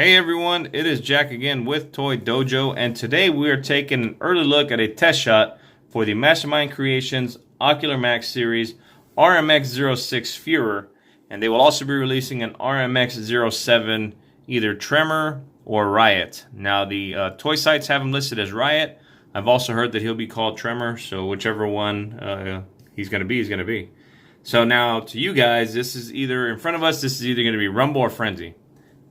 Hey everyone, it is Jack again with Toy Dojo, and today we are taking an early look at a test shot for the Mastermind Creations Ocular Max Series RMX-06 Furor, and they will also be releasing an RMX-07 either Tremor or Riot. Now the toy sites have him listed as Riot. I've also heard that he'll be called Tremor, so whichever one he's going to be, he's going to be. So now to you guys, this is either in front of us, this is either going to be Rumble or Frenzy,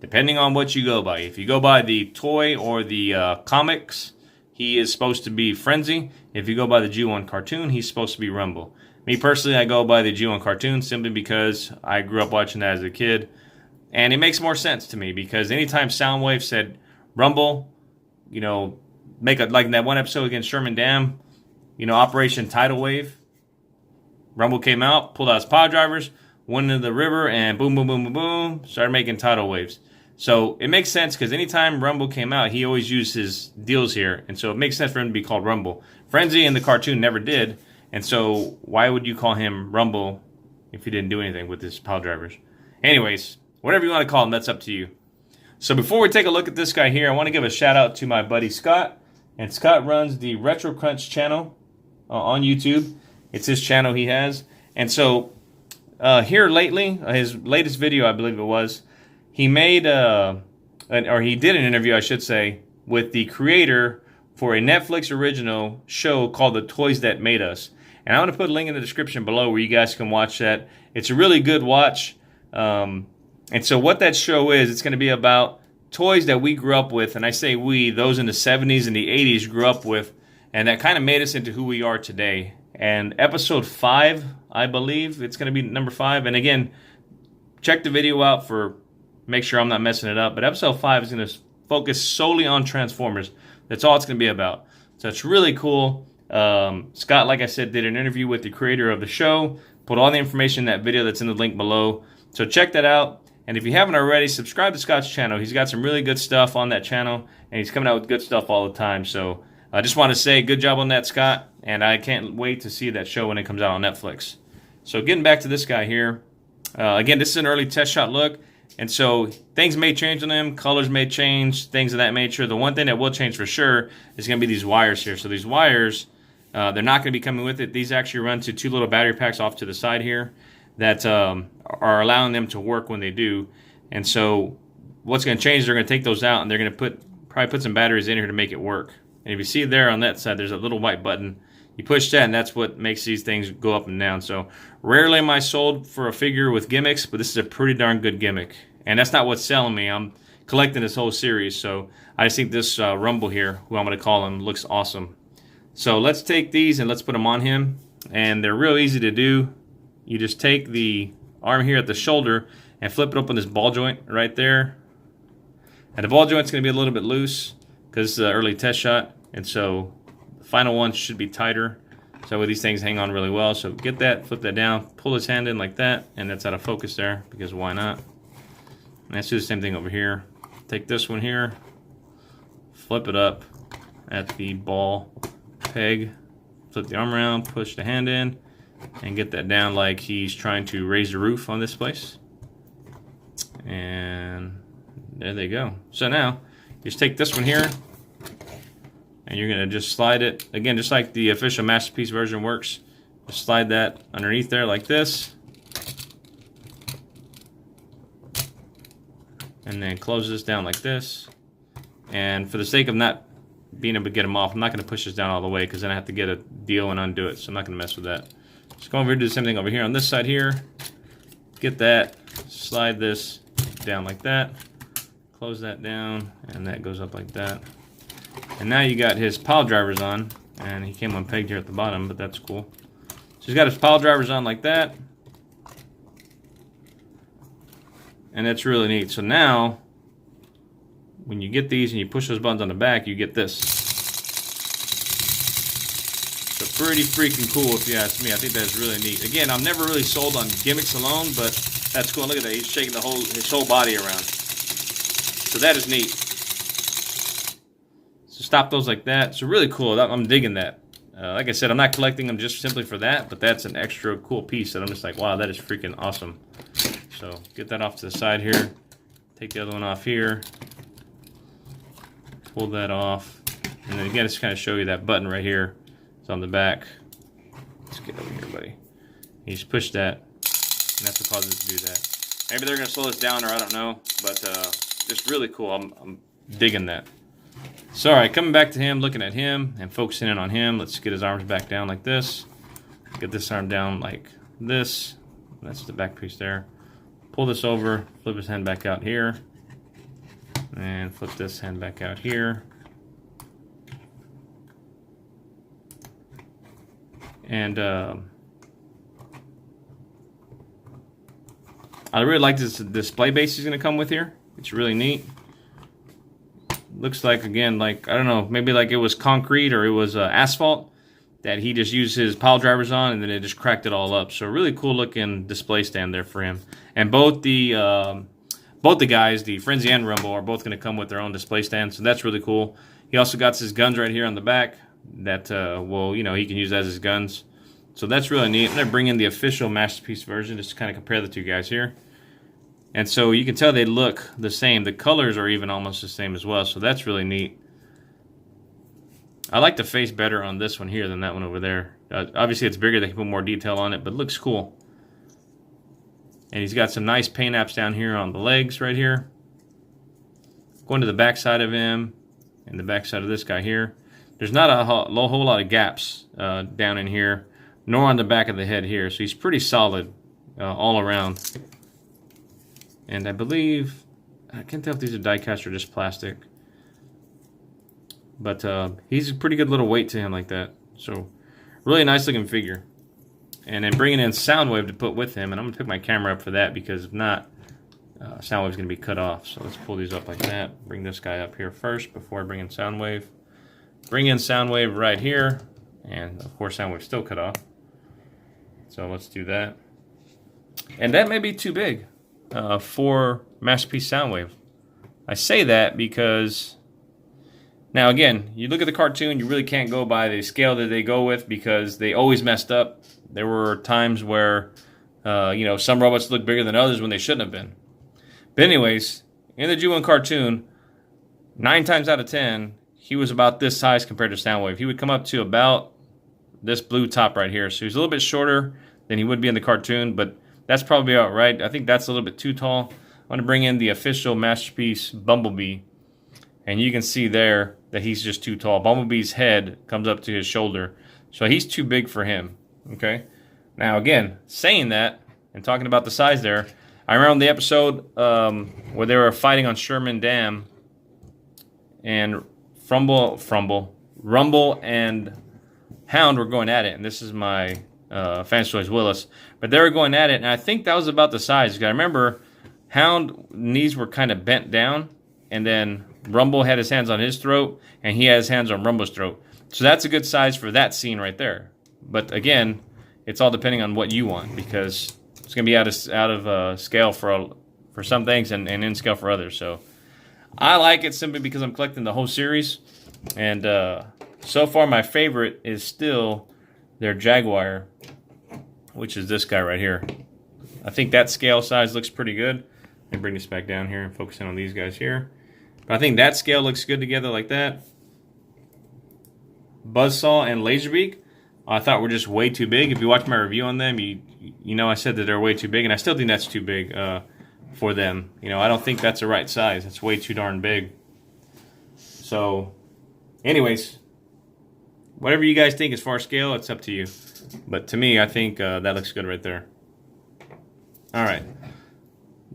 depending on what you go by. If you go by the toy or the comics, he is supposed to be Frenzy. If you go by the G1 cartoon, he's supposed to be Rumble. Me personally, I go by the G1 cartoon simply because I grew up watching that as a kid. And it makes more sense to me because anytime Soundwave said Rumble, you know, like in that one episode against Sherman Dam, you know, Operation Tidal Wave, Rumble came out, pulled out his power drivers, went into the river, and boom, boom, boom, boom, boom, started making tidal waves. So it makes sense because anytime Rumble came out, he always used his deals here. And so it makes sense for him to be called Rumble. Frenzy in the cartoon never did. And so why would you call him Rumble if he didn't do anything with his power drivers? Anyways, whatever you want to call him, that's up to you. So before we take a look at this guy here, I want to give a shout out to my buddy Scott. And Scott runs the Retro Crunch channel on YouTube. It's his channel he has. And so here lately, his latest video, I believe it was, he made, or he did an interview, I should say, with the creator for a Netflix original show called The Toys That Made Us. And I'm going to put a link in the description below where you guys can watch that. It's a really good watch. And so what that show is, it's going to be about toys that we grew up with. And I say we, those in the 70s and the 80s grew up with. And that kind of made us into who we are today. And episode 5, I believe, it's going to be number 5. And again, check the video out for, make sure I'm not messing it up. But episode 5 is going to focus solely on Transformers. That's all it's going to be about. So it's really cool. Scott, like I said, did an interview with the creator of the show. Put all the information in that video that's in the link below. So check that out. And if you haven't already, subscribe to Scott's channel. He's got some really good stuff on that channel. And he's coming out with good stuff all the time. So I just want to say good job on that, Scott. And I can't wait to see that show when it comes out on Netflix. So getting back to this guy here. Again, this is an early test shot look. And so things may change on him. Colors may change. Things of that nature. The one thing that will change for sure is going to be these wires here. So these wires, they're not going to be coming with it. These actually run to 2 little battery packs off to the side here that are allowing them to work when they do. And so what's going to change, they're going to take those out and they're going to probably put some batteries in here to make it work. And if you see there on that side, there's a little white button. You push that, and that's what makes these things go up and down. So rarely am I sold for a figure with gimmicks, but this is a pretty darn good gimmick. And that's not what's selling me. I'm collecting this whole series. So I just think this Rumble here, who I'm going to call him, looks awesome. So let's take these and let's put them on him. And they're real easy to do. You just take the arm here at the shoulder and flip it up on this ball joint right there. And the ball joint's going to be a little bit loose because this is an early test shot. And so the final one should be tighter. So these things hang on really well. So get that, flip that down, pull his hand in like that, and that's out of focus there because why not? And let's do the same thing over here. Take this one here, flip it up at the ball peg, flip the arm around, push the hand in, and get that down like he's trying to raise the roof on this place. And there they go. So now, just take this one here, and you're going to just slide it, again, just like the official Masterpiece version works. Just slide that underneath there like this. And then close this down like this. And for the sake of not being able to get them off, I'm not going to push this down all the way because then I have to get a deal and undo it. So I'm not going to mess with that. Just go over here and do the same thing over here on this side here. Get that, slide this down like that. Close that down, and that goes up like that. And now you got his pile drivers on, and he came unpegged here at the bottom, but that's cool. So he's got his pile drivers on like that. And that's really neat. So now, when you get these and you push those buttons on the back, you get this. So pretty freaking cool if you ask me. I think that's really neat. Again, I'm never really sold on gimmicks alone, but that's cool. Look at that. He's shaking his whole body around. So that is neat. So stop those like that. So really cool. I'm digging that. Like I said, I'm not collecting them just simply for that, but that's an extra cool piece that I'm just like, wow, that is freaking awesome. So get that off to the side here. Take the other one off here. pull that off. And then again, just kind of show you that button right here. It's on the back. Let's get over here, buddy. You just push that, and that's what causes it to do that. Maybe they're going to slow this down, or I don't know, but it's really cool. I'm digging that. So, all right, coming back to him, looking at him, and focusing in on him. Let's get his arms back down like this. Get this arm down like this. That's the back piece there. Pull this over, flip his hand back out here, and flip this hand back out here. And I really like this display base he's going to come with here. It's really neat. Looks like, again, like, I don't know, maybe like it was concrete or it was asphalt that he just used his pile drivers on, and then it just cracked it all up. So really cool looking display stand there for him. And both the guys, the Frenzy and Rumble, are both going to come with their own display stand. So that's really cool. He also got his guns right here on the back that will, you know, he can use as his guns. So that's really neat. I'm going to bring in the official Masterpiece version just to kind of compare the two guys here. And so you can tell they look the same. The colors are even almost the same as well. So that's really neat. I like the face better on this one here than that one over there. Obviously it's bigger. They can put more detail on it, but it looks cool. And he's got some nice paint apps down here on the legs right here. Going to the back side of him and the back side of this guy here. There's not a whole lot of gaps down in here, nor on the back of the head here. So he's pretty solid all around. And I believe, I can't tell if these are die cast or just plastic. But he's a pretty good little weight to him like that. So really nice looking figure. And then bringing in Soundwave to put with him. And I'm going to pick my camera up for that, because if not, Soundwave's going to be cut off. So let's pull these up like that. Bring this guy up here first before I bring in Soundwave. Bring in Soundwave right here. And of course Soundwave's still cut off. So let's do that. And that may be too big for Masterpiece Soundwave. I say that because, now again, you look at the cartoon, you really can't go by the scale that they go with, because they always messed up. There were times where, you know, some robots look bigger than others when they shouldn't have been. But anyways, in the Ju-1 cartoon, 9 times out of 10, he was about this size compared to Soundwave. He would come up to about this blue top right here. So he's a little bit shorter than he would be in the cartoon, but that's probably about right. I think that's a little bit too tall. I'm going to bring in the official Masterpiece Bumblebee. And you can see there that he's just too tall. Bumblebee's head comes up to his shoulder. So he's too big for him. Okay. Now again, saying that and talking about the size there, I remember the episode where they were fighting on Sherman Dam, and Rumble and Hound were going at it. And this is my Fancy Toys Willis. But they were going at it, and I think that was about the size. I remember Hound knees were kind of bent down, and then Rumble had his hands on his throat, and he had his hands on Rumble's throat. So that's a good size for that scene right there. But again, it's all depending on what you want, because it's going to be out of scale for some things and in scale for others. So I like it simply because I'm collecting the whole series. And so far my favorite is still their Jaguar, which is this guy right here. I think that scale size looks pretty good. Let me bring this back down here and focus in on these guys here. But I think that scale looks good together like that. Buzzsaw and Laserbeak, I thought were just way too big. If you watch my review on them, you know I said that they're way too big, and I still think that's too big for them. You know, I don't think that's the right size. It's way too darn big. So, anyways, whatever you guys think as far as scale, it's up to you. But to me, I think that looks good right there. All right,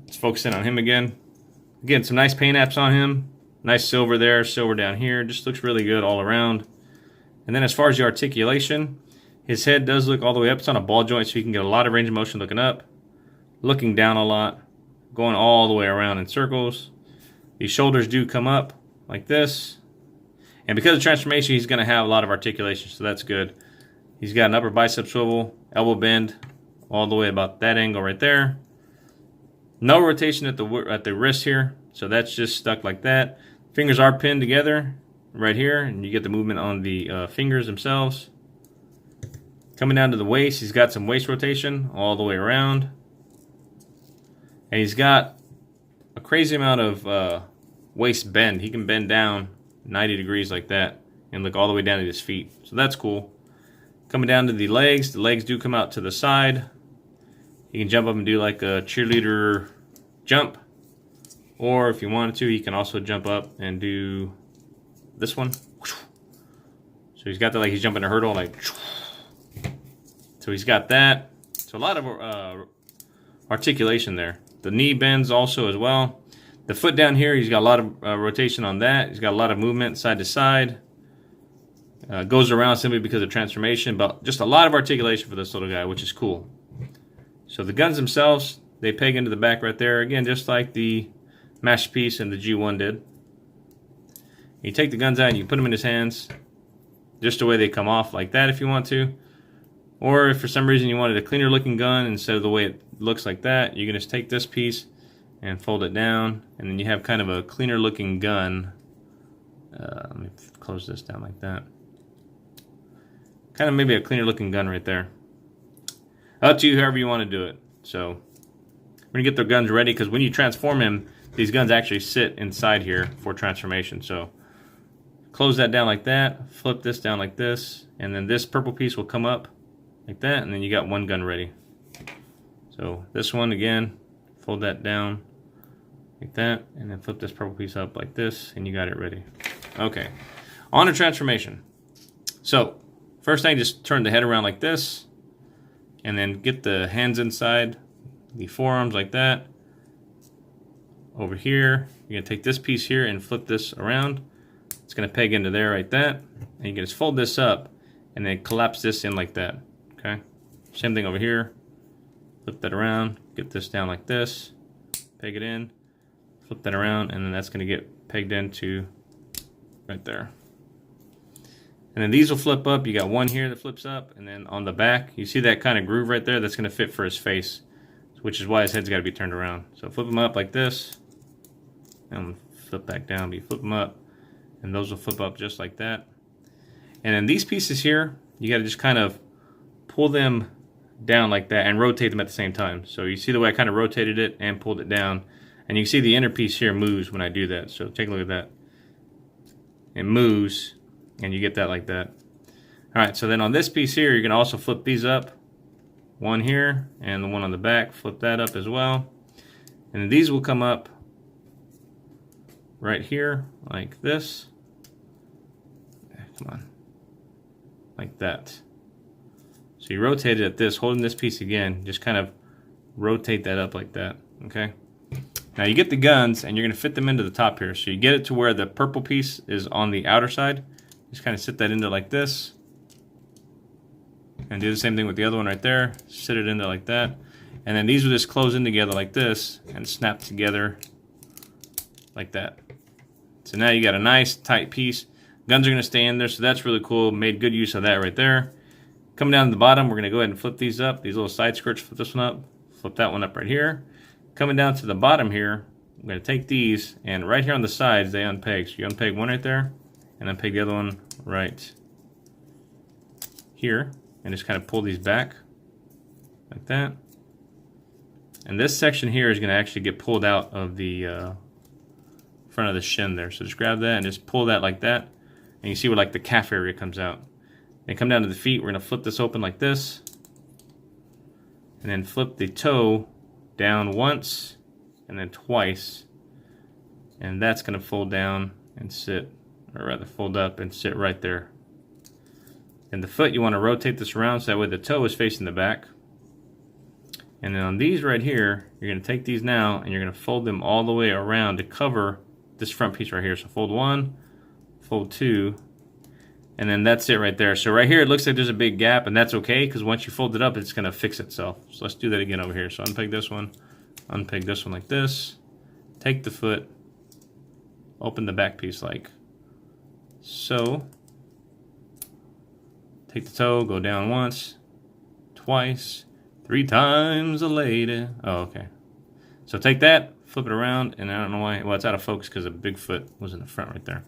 let's focus in on him again. Again, some nice paint apps on him. Nice silver there, silver down here. Just looks really good all around. And then as far as the articulation, his head does look all the way up. It's on a ball joint, so you can get a lot of range of motion looking up, looking down a lot, going all the way around in circles. These shoulders do come up like this. And because of transformation, he's going to have a lot of articulation, so that's good. He's got an upper bicep swivel, elbow bend, all the way about that angle right there. No rotation at the wrist here, so that's just stuck like that. Fingers are pinned together right here, and you get the movement on the fingers themselves. Coming down to the waist, he's got some waist rotation all the way around. And he's got a crazy amount of waist bend. He can bend down 90 degrees like that and look all the way down to his feet. So that's cool. Coming down to the legs do come out to the side. You can jump up and do like a cheerleader jump. Or if you wanted to, you can also jump up and do this one. So he's got that like he's jumping a hurdle, like. So he's got that. So a lot of articulation there. The knee bends also as well. The foot down here, he's got a lot of rotation on that. He's got a lot of movement side to side. Goes around simply because of transformation, but just a lot of articulation for this little guy, which is cool. So the guns themselves, they peg into the back right there. Again, just like the Masterpiece and the G1 did. You take the guns out and you put them in his hands, just the way they come off, like that if you want to. Or if for some reason you wanted a cleaner looking gun instead of the way it looks like that, you can just take this piece and fold it down, and then you have kind of a cleaner looking gun. Let me close this down like that. Kind of maybe a cleaner looking gun right there. Up to you, however you want to do it. So we're going to get their guns ready, because when you transform him, these guns actually sit inside here for transformation. So close that down like that, flip this down like this, and then this purple piece will come up like that, and then you got one gun ready. So this one again, fold that down like that, and then flip this purple piece up like this, and you got it ready. Okay, on to transformation. So first thing, just turn the head around like this, and then get the hands inside, the forearms like that. Over here, you're gonna take this piece here and flip this around. It's gonna peg into there like that, and you can just fold this up and then collapse this in like that. Okay, same thing over here. Flip that around, get this down like this, peg it in, flip that around, and then that's gonna get pegged into right there. And then these will flip up. You got one here that flips up, and then on the back, you see that kind of groove right there? That's gonna fit for his face, which is why his head's gotta be turned around. So flip them up like this, and flip back down, but you flip them up, and those will flip up just like that. And then these pieces here, you gotta just kind of pull them down like that and rotate them at the same time. So you see the way I kind of rotated it and pulled it down, and you can see the inner piece here moves when I do that. So take a look at that. It moves, and you get that like that. All right, so then on this piece here, you're gonna also flip these up. One here, and the one on the back, flip that up as well. And then these will come up right here, like this. Come on. Like that. So you rotate it at this, holding this piece again, just kind of rotate that up like that, okay? Now you get the guns, and you're gonna fit them into the top here. So you get it to where the purple piece is on the outer side. Just kind of sit that into like this. And do the same thing with the other one right there. Sit it into like that. And then these will just close in together like this and snap together like that. So now you got a nice tight piece. Guns are gonna stay in there, so that's really cool. Made good use of that right there. Coming down to the bottom, we're gonna go ahead and flip these up. These little side skirts, flip this one up. Flip that one up right here. Coming down to the bottom here, I'm gonna take these, and right here on the sides, they unpeg. So you unpeg one right there, and unpeg the other one right here, and just kind of pull these back like that. And this section here is gonna actually get pulled out of the front of the shin there. So just grab that and just pull that like that, and you see where like the calf area comes out. Then come down to the feet, we're gonna flip this open like this, and then flip the toe down once and then twice, and that's gonna fold down and sit, or rather fold up and sit right there. And the foot, you wanna rotate this around so that way the toe is facing the back. And then on these right here, you're gonna take these now and you're gonna fold them all the way around to cover this front piece right here. So fold one, fold two, and then that's it right there. So right here, it looks like there's a big gap, and that's okay, because once you fold it up, it's gonna fix itself. So let's do that again over here. So unpeg this one like this, take the foot, open the back piece like so, take the toe, go down once, twice, 3 times a lady. Oh, okay. So take that, flip it around, and I don't know why, well, it's out of focus because the big foot was in the front right there.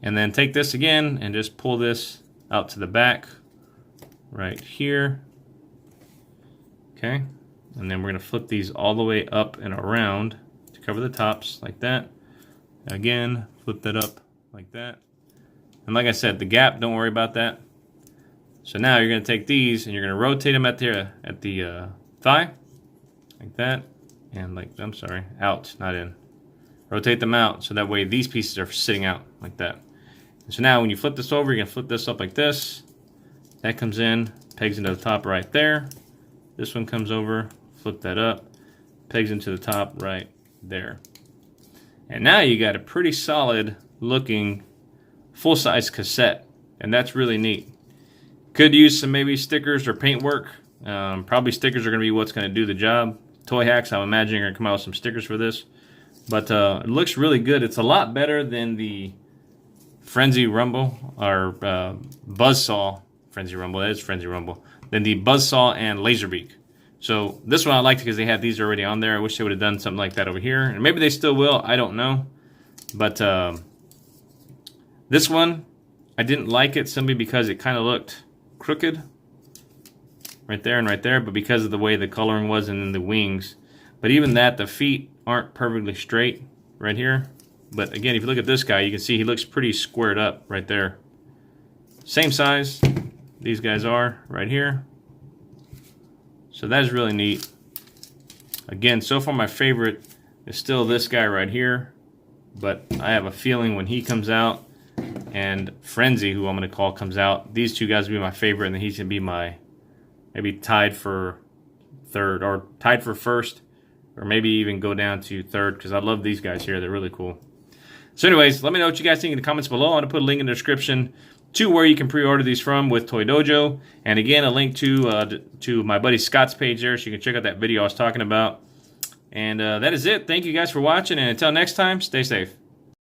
And then take this again and just pull this out to the back right here. Okay, and then we're gonna flip these all the way up and around to cover the tops like that. Again, flip that up like that. And like I said, the gap, don't worry about that. So now you're going to take these and you're going to rotate them at the thigh, like that, and like, I'm sorry, out, not in. Rotate them out so that way these pieces are sitting out like that. And so now when you flip this over, you're going to flip this up like this. That comes in, pegs into the top right there. This one comes over, flip that up, pegs into the top right there. And now you got a pretty solid looking full-size cassette, and that's really neat. Could use some maybe stickers or paint work. Probably stickers are going to be what's going to do the job. Toy Hacks, I'm imagining, are going to come out with some stickers for this. But it looks really good. It's a lot better than the Frenzy Rumble, or Buzzsaw. Frenzy Rumble, that is Frenzy Rumble. Than the Buzzsaw and Laserbeak. So this one I liked because they had these already on there. I wish they would have done something like that over here. And maybe they still will, I don't know. But this one, I didn't like it simply because it kind of looked crooked. Right there and right there, but because of the way the coloring was and then the wings. But even that, the feet aren't perfectly straight right here. But again, if you look at this guy, you can see he looks pretty squared up right there. Same size, these guys are right here. So that is really neat. Again, so far my favorite is still this guy right here. But I have a feeling when he comes out and Frenzy, who I'm going to call, comes out, these two guys will be my favorite, and then he's going to be my, maybe tied for third, or tied for first, or maybe even go down to third, because I love these guys here. They're really cool. So anyways, let me know what you guys think in the comments below. I'm going to put a link in the description to where you can pre-order these from with Toy Dojo. And again, a link to my buddy Scott's page there, so you can check out that video I was talking about. And that is it. Thank you guys for watching, and until next time, stay safe.